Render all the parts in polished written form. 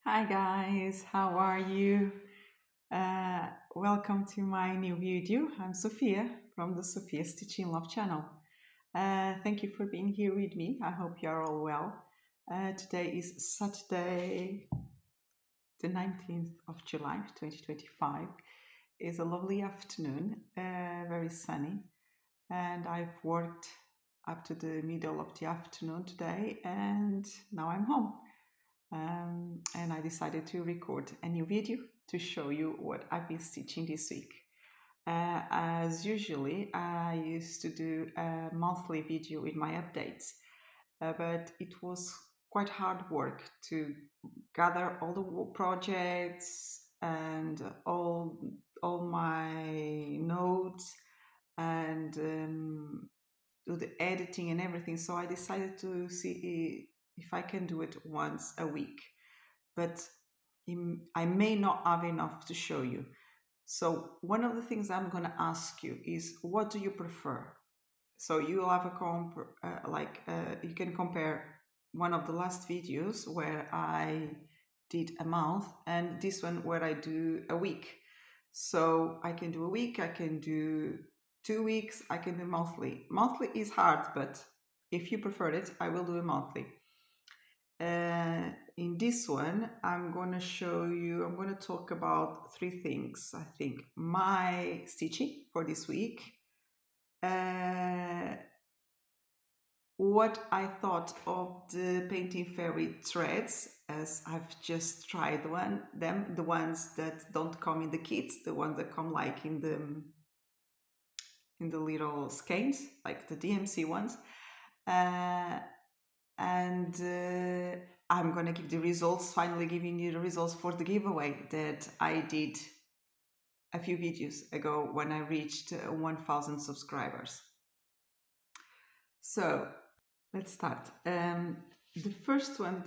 Hi guys, how are you? Welcome to my new video. I'm Sophia from the Sophia Stitching Love channel. Thank you for being here with me. I hope you are all well. Today is Saturday, the 19th of July 2025. It's a lovely afternoon, very sunny, and I've worked up to the middle of the afternoon today, and now I'm home. And I decided to record a new video to show you what I've been stitching this week. As usually, I used to do a monthly video with my updates, but it was quite hard work to gather all the projects and all my notes and do the editing and everything. So I decided to see if I can do it once a week, but I may not have enough to show you. So one of the things I'm going to ask you is, what do you prefer? So you'll have you can compare one of the last videos where I did a month and this one where I do a week. So I can do a week, I can do 2 weeks, I can do monthly. Monthly is hard, but if you prefer it, I will do a monthly. In this one, I'm going to talk about three things, I think. My stitching for this week, what I thought of the painting fairy threads, as I've just tried the ones that don't come in the kits, the ones that come like in the little skeins, like the DMC ones. And I'm gonna give the results, finally giving you the results for the giveaway that I did a few videos ago when I reached 1,000 subscribers. So let's start. The first one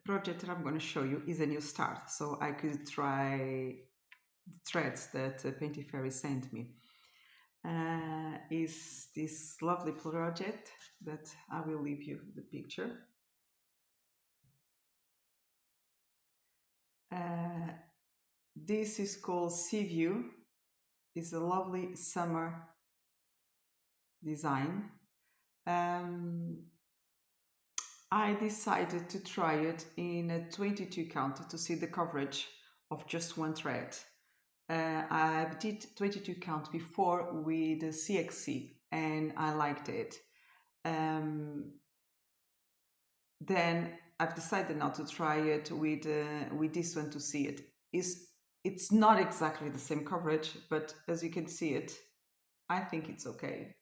project that I'm going to show you is a new start, so I could try the threads that Painting Fairy sent me. Is this lovely project that I will leave you the picture. This is called Sea View. It's a lovely summer design. I decided to try it in a 22 count to see the coverage of just one thread. I did 22 count before with the CXC and I liked it. Then I've decided now to try it with this one to see it. It's not exactly the same coverage, but as you can see it, I think it's okay.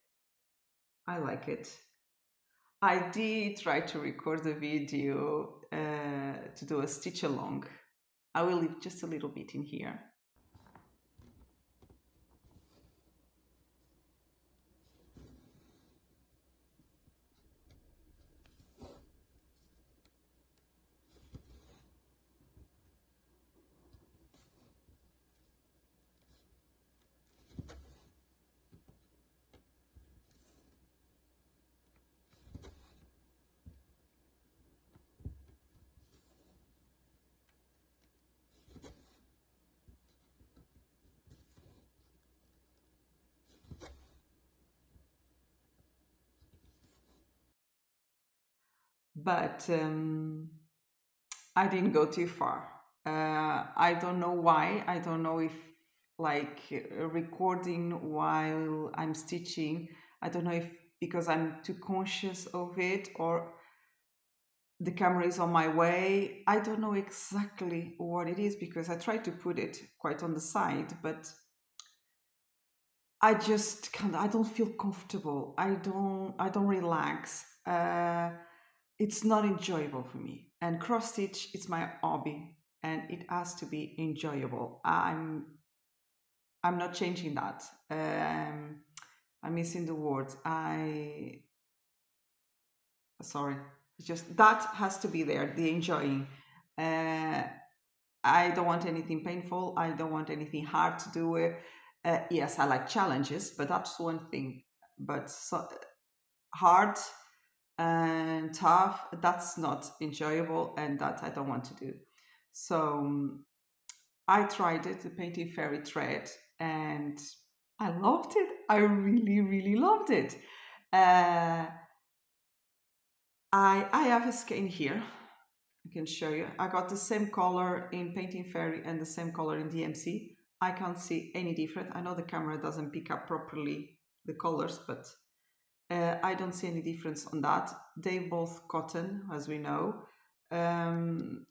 I like it. I did try to record the video to do a stitch along. I will leave just a little bit in here. But I didn't go too far. I don't know why. I don't know if like recording while I'm stitching, I don't know if because I'm too conscious of it or the camera is on my way. I don't know exactly what it is because I try to put it quite on the side, but I just can't. I don't feel comfortable. I don't relax. It's not enjoyable for me. And cross stitch is my hobby, and it has to be enjoyable. I'm not changing that. I'm missing the word. Sorry. Just that has to be there. The enjoying. I don't want anything painful. I don't want anything hard to do it. Yes, I like challenges, but that's one thing. But hard, and tough, that's not enjoyable, and that I don't want to do. So I tried it, the painting fairy thread, and I loved it. I really, really loved it. Uh, I have a skein here. I can show you. I got the same color in Painting Fairy and the same color in DMC. I can't see any difference. I know the camera doesn't pick up properly the colors, but I don't see any difference on that. They both cotton, as we know. Um,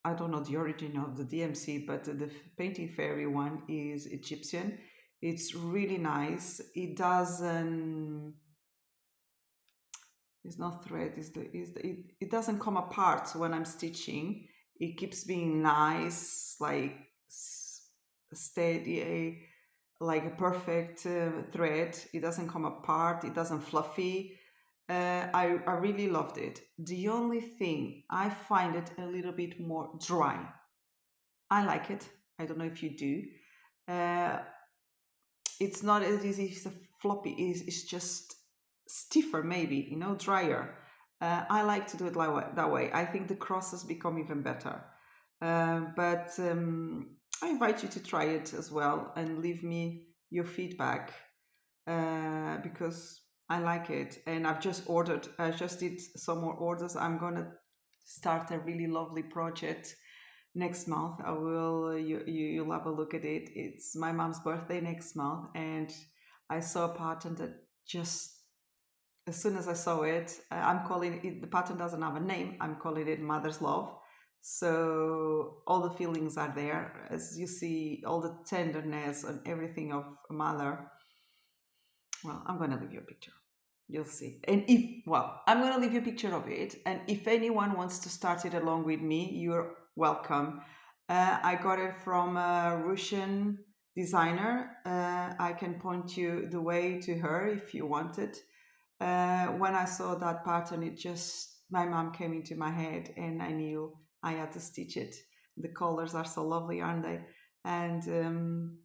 I don't know the origin of the DMC, but the Painting Fairy one is Egyptian. It's really nice. It doesn't. It's not thread. It doesn't come apart when I'm stitching. It keeps being nice, like steady, like a perfect thread. It doesn't come apart. It doesn't fluffy. I really loved it. The only thing, I find it a little bit more dry. I like it. I don't know if you do. Uh, it's not as easy as a floppy is. It's just stiffer, maybe, drier. I like to do it that way. I think the crosses become even better. But I invite you to try it as well and leave me your feedback, because I like it. And I've just ordered, I just did some more orders. I'm going to start a really lovely project next month. I will, you'll have a look at it. It's my mom's birthday next month, and I saw a pattern that just, as soon as I saw it, I'm calling it, the pattern doesn't have a name, I'm calling it Mother's Love. So all the feelings are there, as you see, all the tenderness and everything of a mother. Well, I'm going to leave you a picture. You'll see. And I'm going to leave you a picture of it. And if anyone wants to start it along with me, you're welcome. I got it from a Russian designer. I can point you the way to her if you want it. When I saw that pattern, my mom came into my head, and I knew I had to stitch it. The colors are so lovely, aren't they? And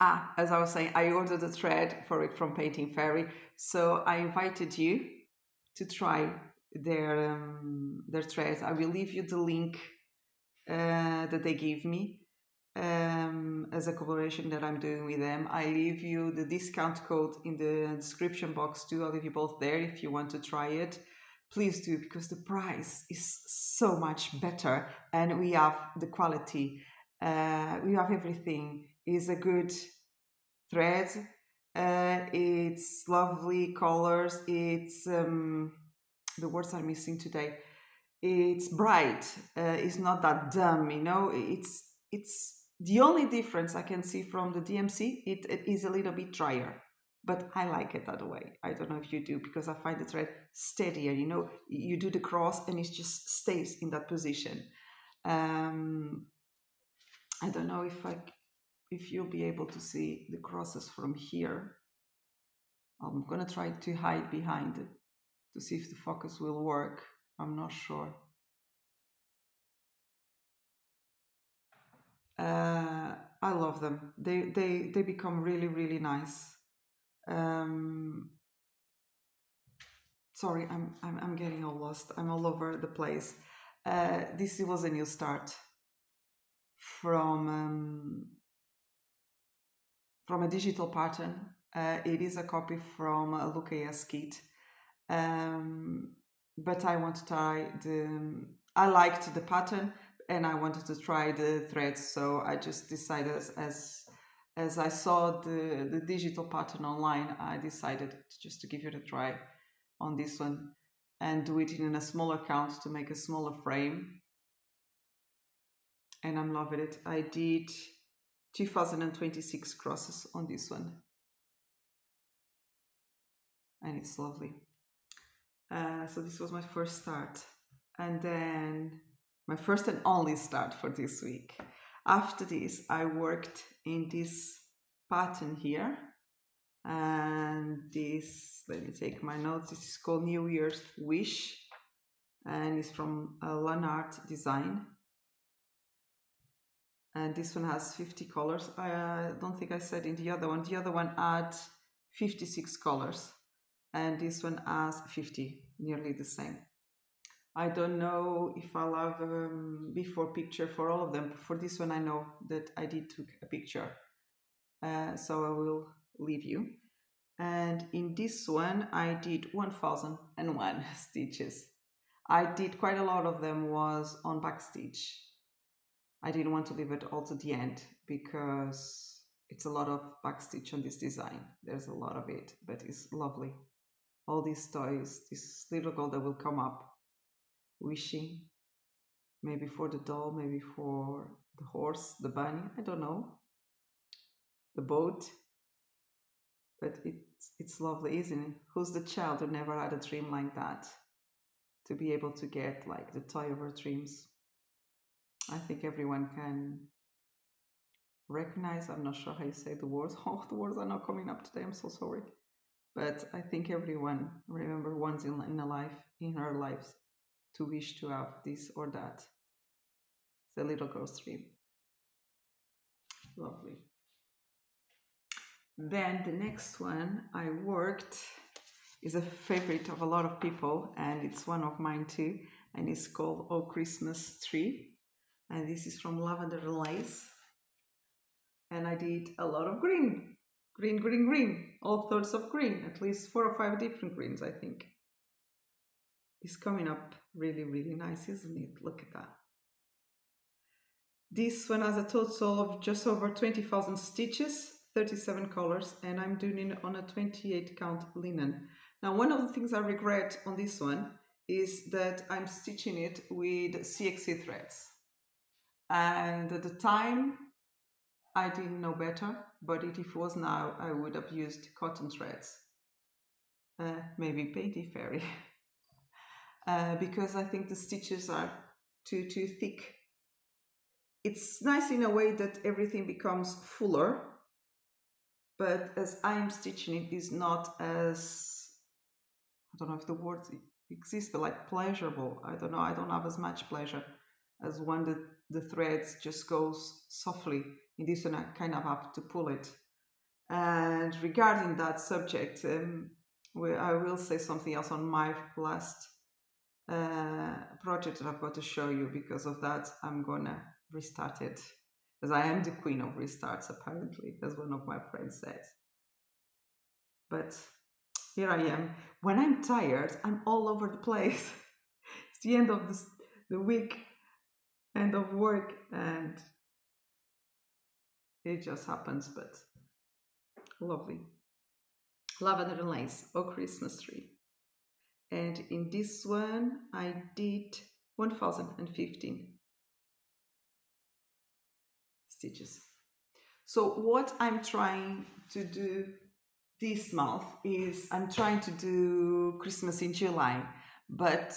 as I was saying, I ordered a thread for it from Painting Fairy, so I invited you to try their threads. I will leave you the link that they gave me as a collaboration that I'm doing with them. I leave you the discount code in the description box too. I'll leave you both there if you want to try it. Please do, because the price is so much better, and we have the quality. We have everything. It's a good thread. It's lovely colors. It's the words I'm missing today. It's bright. It's not that dumb, It's the only difference I can see from the DMC. It is a little bit drier, but I like it that way. I don't know if you do, because I find the thread steadier. You do the cross and it just stays in that position. I don't know if you'll be able to see the crosses from here. I'm gonna try to hide behind it to see if the focus will work. I'm not sure. I love them. They become really, really nice. Sorry, I'm getting all lost. I'm all over the place. This was a new start from a digital pattern. It is a copy from a Lucas kit, but I want to try I liked the pattern, and I wanted to try the threads, so I just decided, as I saw the digital pattern online, I decided just to give it a try on this one and do it in a smaller count to make a smaller frame. And I'm loving it. I did 2026 crosses on this one, and it's lovely. So this was my first start, and then my first and only start for this week. After this, I worked in this pattern here, and let me take my notes. This is called New Year's Wish, and it's from Lanart Design. And this one has 50 colors. I don't think I said in the other one. The other one had 56 colors. and this one has 50, nearly the same. I don't know if I'll have before picture for all of them. For this one, I know that I did took a picture, so I will leave you. And in this one, I did 1001 stitches. I did quite a lot of them was on back stitch. I didn't want to leave it all to the end because it's a lot of back stitch on this design. There's a lot of it, but it's lovely. All these toys, this little girl that will come up wishing, maybe for the doll, maybe for the horse, the bunny, I don't know, the boat. But it's lovely, isn't it? Who's the child who never had a dream like that? To be able to get like the toy of her dreams. I think everyone can recognize, I'm not sure how you say the words. Oh, the words are not coming up today, I'm so sorry. But I think everyone remember once in her lives to wish to have this or that. It's a little girl's dream. Lovely. Then the next one I worked is a favorite of a lot of people, and it's one of mine too, and it's called Oh Christmas Tree. And this is from Lavender Lace. And I did a lot of green, all sorts of green, at least 4 or 5 different greens, I think. It's coming up really, really nice, isn't it? Look at that. This one has a total of just over 20,000 stitches, 37 colors, and I'm doing it on a 28 count linen. Now, one of the things I regret on this one is that I'm stitching it with CXC threads. And at the time, I didn't know better, but if it was now, I would have used cotton threads. Maybe Painty Fairy. Because I think the stitches are too thick. It's nice in a way that everything becomes fuller, but as I'm stitching it is not as, I don't know if the word exists, but like pleasurable. I don't know, I don't have as much pleasure as when the threads just goes softly. In this one I kind of have to pull it. And regarding that subject, I will say something else on my last project that I've got to show you. Because of that, I'm gonna restart it, because I am the queen of restarts, apparently, as one of my friends says. But here I am. When I'm tired, I'm all over the place. It's the end of the week, end of work, and it just happens. But lovely. Lavender and Lace, Oh Christmas Tree. And in this one, I did 1015 stitches. So what I'm trying to do this month is I'm trying to do Christmas in July, but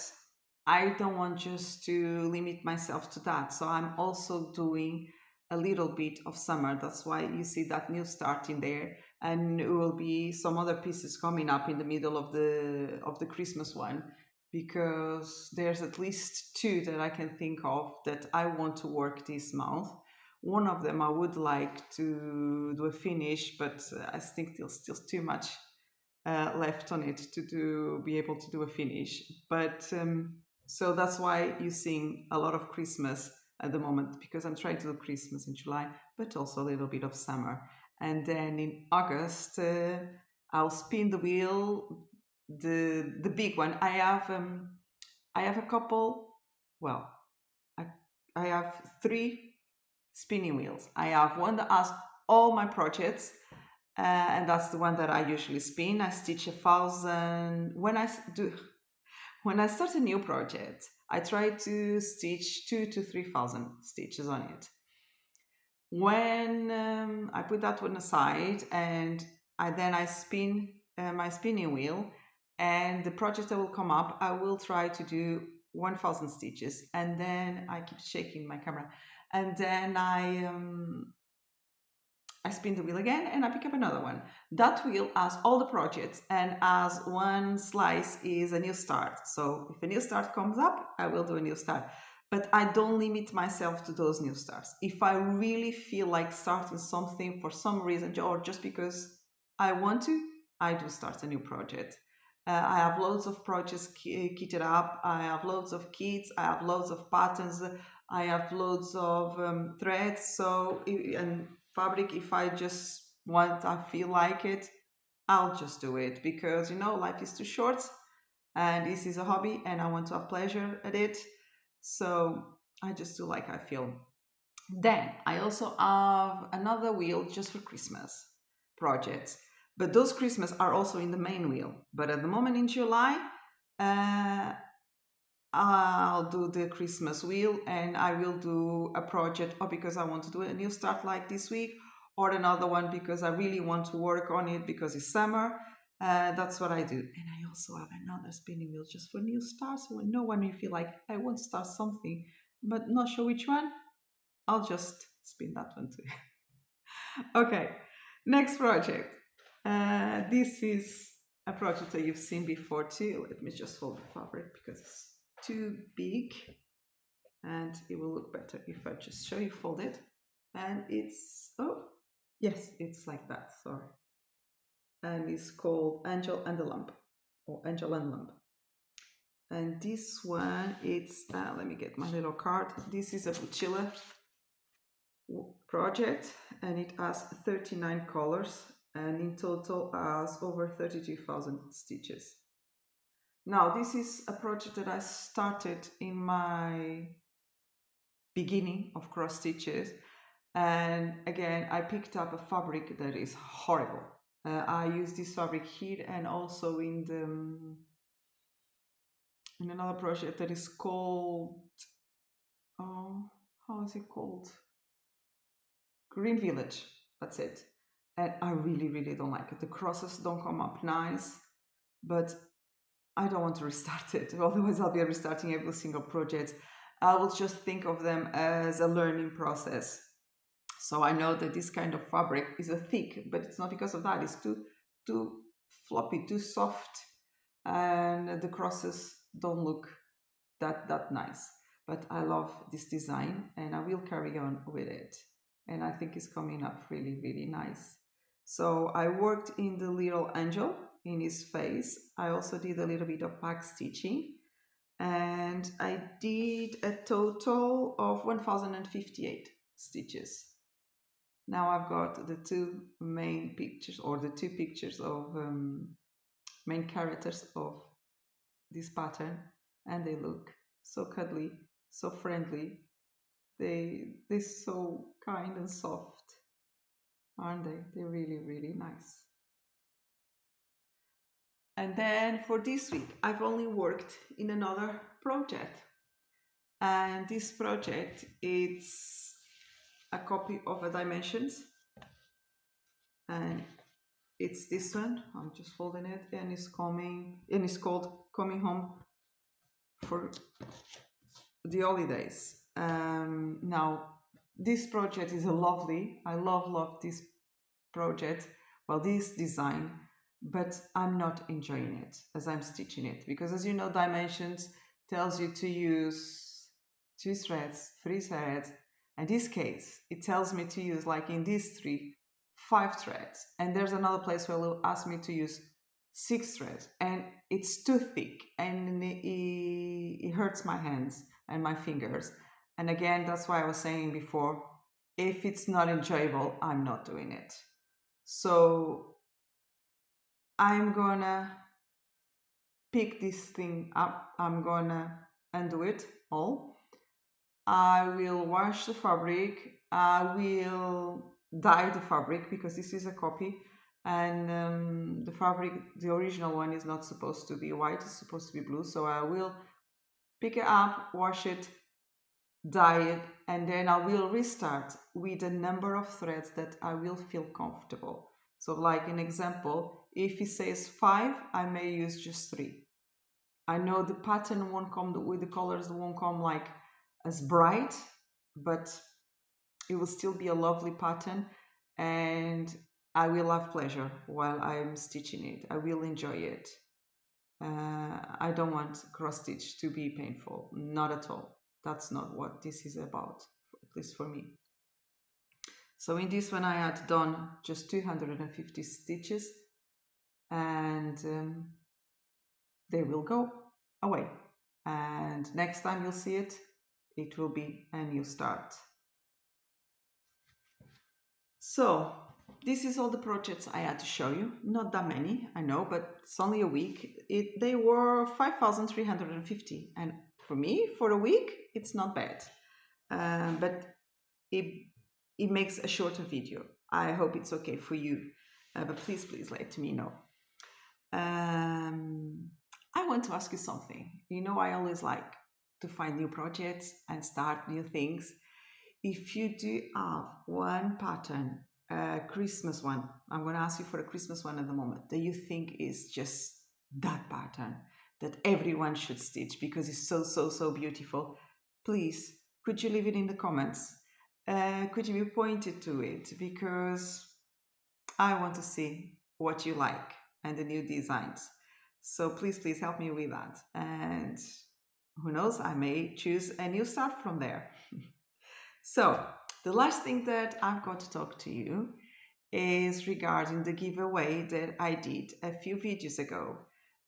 I don't want just to limit myself to that. So I'm also doing a little bit of summer. That's why you see that new start in there, and it will be some other pieces coming up in the middle of the Christmas one, because there's at least 2 that I can think of that I want to work this month. One of them I would like to do a finish, but I think there's still too much left on it to be able to do a finish. But so that's why you're seeing a lot of Christmas at the moment, because I'm trying to do Christmas in July, but also a little bit of summer. And then in August, I'll spin the wheel, the big one. I have a couple. Well, I have 3 spinning wheels. I have one that has all my projects, and that's the one that I usually spin. I stitch 1,000 when I start a new project. I try to stitch 2,000 to 3,000 stitches on it. When I put that one aside, and I spin my spinning wheel, and the project that will come up, I will try to do 1,000 stitches, and then I keep shaking my camera, and then I spin the wheel again and I pick up another one. That wheel has all the projects, and as one slice is a new start. So if a new start comes up, I will do a new start. But I don't limit myself to those new starts. If I really feel like starting something for some reason, or just because I want to, I do start a new project. I have loads of projects kitted up. I have loads of kits. I have loads of patterns. I have loads of threads. And fabric, if I just want, I feel like it, I'll just do it, because life is too short and this is a hobby and I want to have pleasure at it. So I just do like I feel. Then I also have another wheel just for Christmas projects. But those Christmas are also in the main wheel. But at the moment in July, uh, I'll do the Christmas wheel, and I will do a project, or because I want to do a new start like this week, or another one because I really want to work on it because it's summer. That's what I do. And I also have another spinning wheel just for new starts. When you feel like I want to start something, but not sure which one, I'll just spin that one too. Okay, next project. This is a project that you've seen before too. Let me just fold the fabric because it's too big and it will look better if I just show you fold it. And it's, oh, yes, it's like that, sorry. And it's called Angel and the Lump, or Angel and Lump. And this one, it's, let me get my little card. This is a Buchilla project, and it has 39 colors, and in total has over 32,000 stitches. Now, this is a project that I started in my beginning of cross stitches, and again I picked up a fabric that is horrible. I use this fabric here and also in another project that is called, oh, how is it called? Green Village. That's it. And I really, really don't like it. The crosses don't come up nice, but I don't want to restart it. Otherwise, I'll be restarting every single project. I will just think of them as a learning process. So I know that this kind of fabric is a thick, but it's not because of that. It's too floppy, too soft, and the crosses don't look that nice. But I love this design, and I will carry on with it. And I think it's coming up really, really nice. So I worked in the little angel in his face. I also did a little bit of back stitching, and I did a total of 1058 stitches. Now I've got the two main pictures, or the two pictures of main characters of this pattern, and they look so cuddly, so friendly. They're so kind and soft, aren't they? They're really, really nice. And then for this week, I've only worked in another project. And this project, it's a copy of a Dimensions. And it's this one. I'm just folding it, and it's called Coming Home for the Holidays. Now, this project is I love this project, well, this design, but I'm not enjoying it as I'm stitching it, because as you know, Dimensions tells you to use 2 threads, 3 threads. In this case, it tells me to use, like in these 3, 5 threads, and there's another place where it'll ask me to use 6 threads, and it's too thick, and it hurts my hands and my fingers. And again, that's why I was saying before, if it's not enjoyable, I'm not doing it. So I'm gonna pick this thing up. I'm gonna undo it all. I will wash the fabric. I will dye the fabric, because this is a copy, and the fabric, the original one, is not supposed to be white, it's supposed to be blue. So I will pick it up, wash it, dye it, and then I will restart with a number of threads that I will feel comfortable. So like an example, if it says 5, I may use just 3. I know the pattern won't come with the colors, won't come like as bright, but it will still be a lovely pattern, and I will have pleasure while I'm stitching it. I will enjoy it. I don't want cross stitch to be painful, not at all. That's not what this is about, at least for me. So in this one I had done just 250 stitches, and they will go away. And next time you'll see it, it will be a new start. So this is all the projects I had to show you. Not that many, I know, but it's only a week. They were 5,350, and for me, for a week, it's not bad. But it it makes a shorter video. I hope it's okay for you, but please let me know. I want to ask you something. You know, I always like to find new projects and start new things. If you do have one pattern, a Christmas one, I'm going to ask you for a Christmas one at the moment, that you think is just that pattern that everyone should stitch because it's so beautiful, please, could you leave it in the comments? Could you be pointed to it? Because I want to see what you like and the new designs. So please help me with that. And who knows, I may choose a new start from there. So the last thing that I've got to talk to you is regarding the giveaway that I did a few videos ago.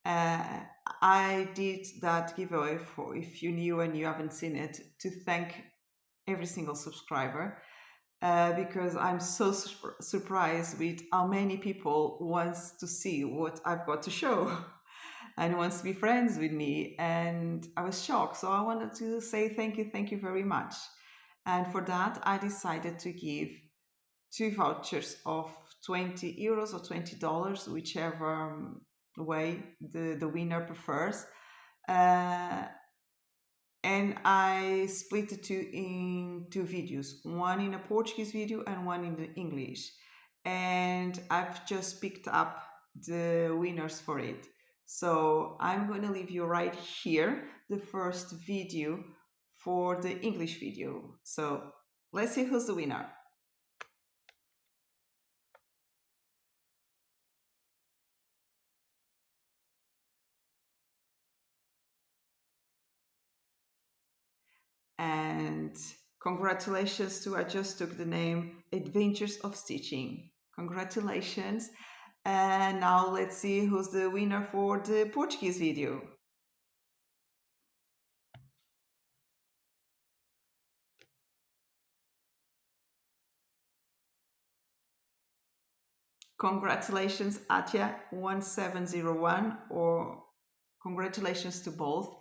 I did that giveaway for, if you're new and you haven't seen it, to thank every single subscriber. Because I'm so surprised with how many people wants to see what I've got to show and wants to be friends with me. And I was shocked. So I wanted to say thank you very much. And for that, I decided to give 2 vouchers of €20 or $20, whichever way the winner prefers. And I split the two in 2 videos, one in a Portuguese video and one in the English. And I've just picked up the winners for it. So I'm going to leave you right here the first video for the English video. So let's see who's the winner. And congratulations to, I just took the name, Adventures of Stitching. Congratulations. And now let's see who's the winner for the Portuguese video. Congratulations, Atia1701, or congratulations to both.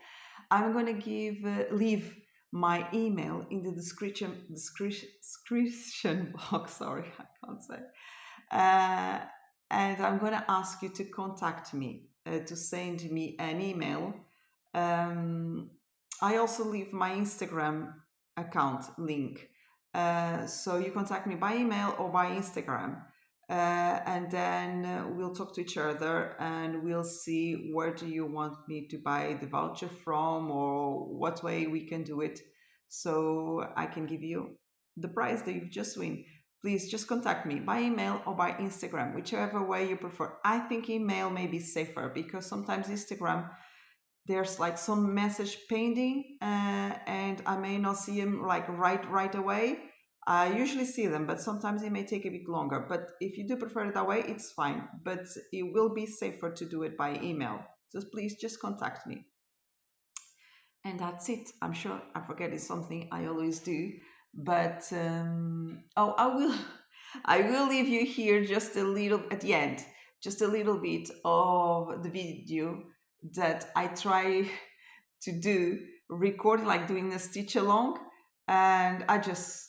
I'm going to leave my email in the description box. Sorry, I can't say. And I'm going to ask you to contact me, to send me an email. I also leave my Instagram account link. So you contact me by email or by Instagram. And then we'll talk to each other and we'll see where do you want me to buy the voucher from or what way we can do it so I can give you the prize that you've just won. Please just contact me by email or by Instagram, whichever way you prefer. I think email may be safer because sometimes Instagram, there's like some message pending and I may not see them like right away. I usually see them, but sometimes it may take a bit longer. But if you do prefer it that way, it's fine. But it will be safer to do it by email. So please just contact me. And that's it. I'm sure I'm forgetting something. I always do. But I will leave you here just a little at the end, just a little bit of the video that I try to do, record like doing a stitch along, and I just,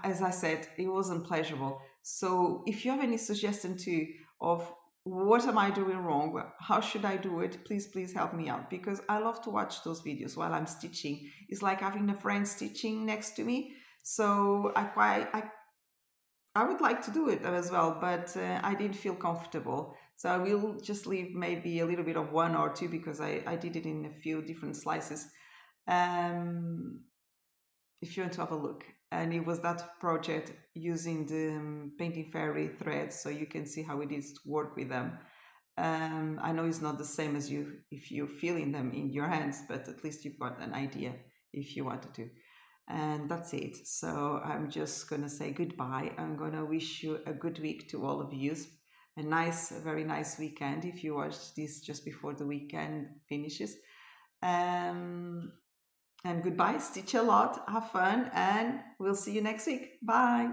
as I said, it wasn't pleasurable. So if you have any suggestion too of what am I doing wrong, how should I do it, please help me out, because I love to watch those videos while I'm stitching. It's like having a friend stitching next to me. So I would like to do it as well, but I didn't feel comfortable. So I will just leave maybe a little bit of 1 or 2 because I did it in a few different slices. If you want to have a look. And it was that project using the Painting Fairy threads, so you can see how it is to work with them. I know it's not the same as you if you're feeling them in your hands, but at least you've got an idea if you wanted to. And that's it. So I'm just going to say goodbye. I'm going to wish you a good week to all of you. a very nice weekend if you watch this just before the weekend finishes. Um, and goodbye, stitch a lot, have fun, and we'll see you next week. Bye.